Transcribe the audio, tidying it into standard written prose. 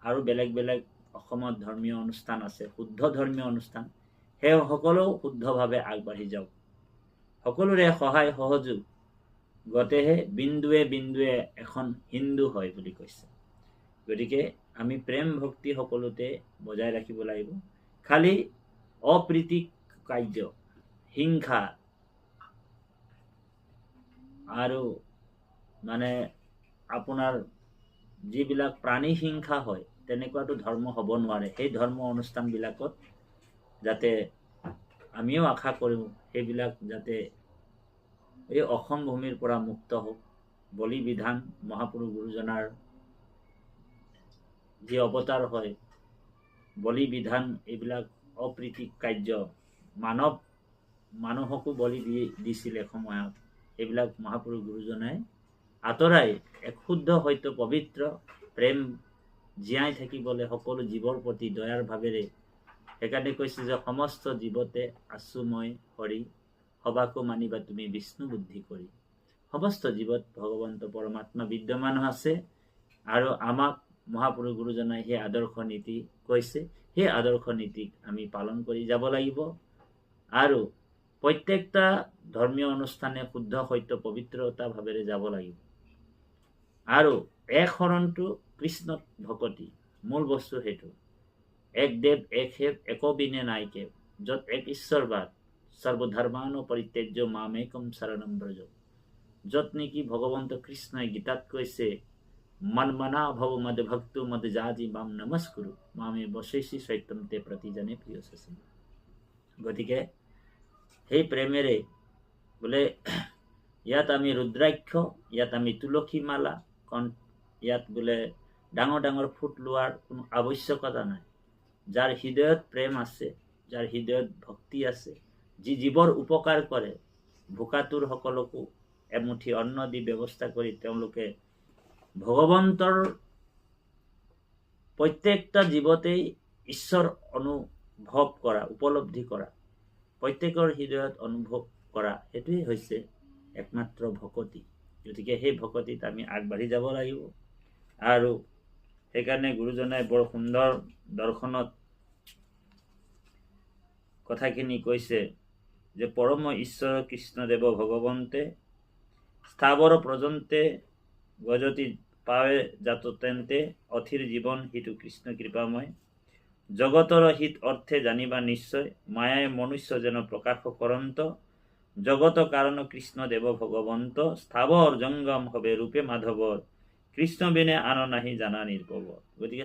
আৰু বেলেগ বেলেগ অসমত ধৰ্মীয় অনুষ্ঠান আছে, শুদ্ধ ধৰ্মীয় অনুষ্ঠান, সেই সকলো শুদ্ধভাৱে আগবাঢ়ি যাওক। সকলোৰে সহায় সহযোগ গতেহে বিন্দুৱে বিন্দুৱে এখন হিন্দু হয় বুলি কৈছে। গতিকে আমি প্ৰেম ভক্তি সকলোতে বজাই ৰাখিব লাগিব। খালি অপ্ৰীতিক কাৰ্য, হিংসা আৰু মানে আপোনাৰ যিবিলাক প্ৰাণী হিংসা হয় তেনেকুৱাটো ধৰ্ম হ'ব নোৱাৰে। সেই ধৰ্ম অনুষ্ঠানবিলাকত যাতে আমিও আশা কৰোঁ সেইবিলাক যাতে এই অসম ভূমিৰ পৰা মুক্ত হওক। বলি বিধান মহাপুৰুষ গুৰুজনাৰ যি অৱতাৰ হয়, বলি বিধান এইবিলাক অপ্ৰীতিক কাৰ্য, মানুহকো বলি দিছিল এসময়ত, এইবিলাক মহাপুৰুষ গুৰুজনাই আঁতৰাই এক শুদ্ধ সত্য পবিত্ৰ প্ৰেম জীয়াই থাকিবলৈ সকলো জীৱৰ প্ৰতি দয়াৰ ভাৱেৰে, সেইকাৰণে কৈছে যে সমস্ত জীৱতে আছো মই হৰি, সবাকো মানিবা তুমি বিষ্ণু বুদ্ধি কৰি। সমস্ত জীৱত ভগৱন্ত পৰমাত্মা বিদ্যমান আছে আৰু আমাক মহাপুৰুষ গুৰুজনাই সেই আদৰ্শ নীতি কৈছে। সেই আদৰ্শ নীতিক আমি পালন কৰি যাব লাগিব আৰু প্ৰত্যেকটা ধৰ্মীয় অনুষ্ঠানে শুদ্ধ সত্য পবিত্ৰতা ভাৱেৰে যাব লাগিব। আৰু এক শৰণটো কৃষ্ণ ভকতি, মূল বস্তু সেইটো। এক দেৱ এক সেৱ একবিনে নাইকে, য'ত এক ঈশ্বৰবাদ, সৰ্বধৰ্মানো পৰিত্যাজ্য মামেকম শৰণম ব্ৰজ। য'ত নেকি ভগৱন্ত কৃষ্ণই গীতাত কৈছে, মন্মনা ভৱ মদ ভক্তু মদ জাজি মাম নমস্কুৰু মামে বশেষি সত্যম তে প্ৰতিজনে প্ৰিয় সচিন। গতিকে সেই প্ৰেমেৰে বোলে ইয়াত আমি ৰুদ্ৰাক্ষ, ইয়াত আমি তুলসী মালা, ইয়াত বোলে ডাঙৰ ডাঙৰ ফুট লোৱাৰ কোনো আৱশ্যকতা নাই। যাৰ হৃদয়ত প্ৰেম আছে, যাৰ হৃদয়ত ভক্তি আছে, যি জীৱৰ উপকাৰ কৰে, ভোকাতুৰ সকলকো এমুঠি অন্ন দি ব্যৱস্থা কৰি তেওঁলোকে ভগৱন্তৰ প্ৰত্যেকটা জীৱতেই ঈশ্বৰ অনুভৱ কৰা, উপলব্ধি কৰা, প্ৰত্যেকৰ হৃদয়ত অনুভৱ কৰা, সেইটোৱেই হৈছে একমাত্ৰ ভকতি। গতিকে সেই ভকতিত আমি আগবাঢ়ি যাব লাগিব। আৰু সেইকাৰণে গুৰুজনাই বৰ সুন্দৰ দৰ্শনত কথাখিনি কৈছে যে পৰম ঈশ্বৰ কৃষ্ণদেৱ ভগৱন্তে স্থাৱৰ প্ৰজন্তে গজতি পাৱে জাত তেন্তে অথিৰ জীৱন হিতু কৃষ্ণ কৃপাময়। জগতৰ হিত অৰ্থে জানিবা নিশ্চয়, মায়ায় মনুষ্য যেন প্ৰকাশ কৰন্ত। জগত কাৰণ কৃষ্ণ দেব ভগবন্ত, স্থাবৰ জঙ্গম হবে ৰূপে মাধবৰ, কৃষ্ণ বিনে আন নাহি জানা নিৰ্ভব। গতিকে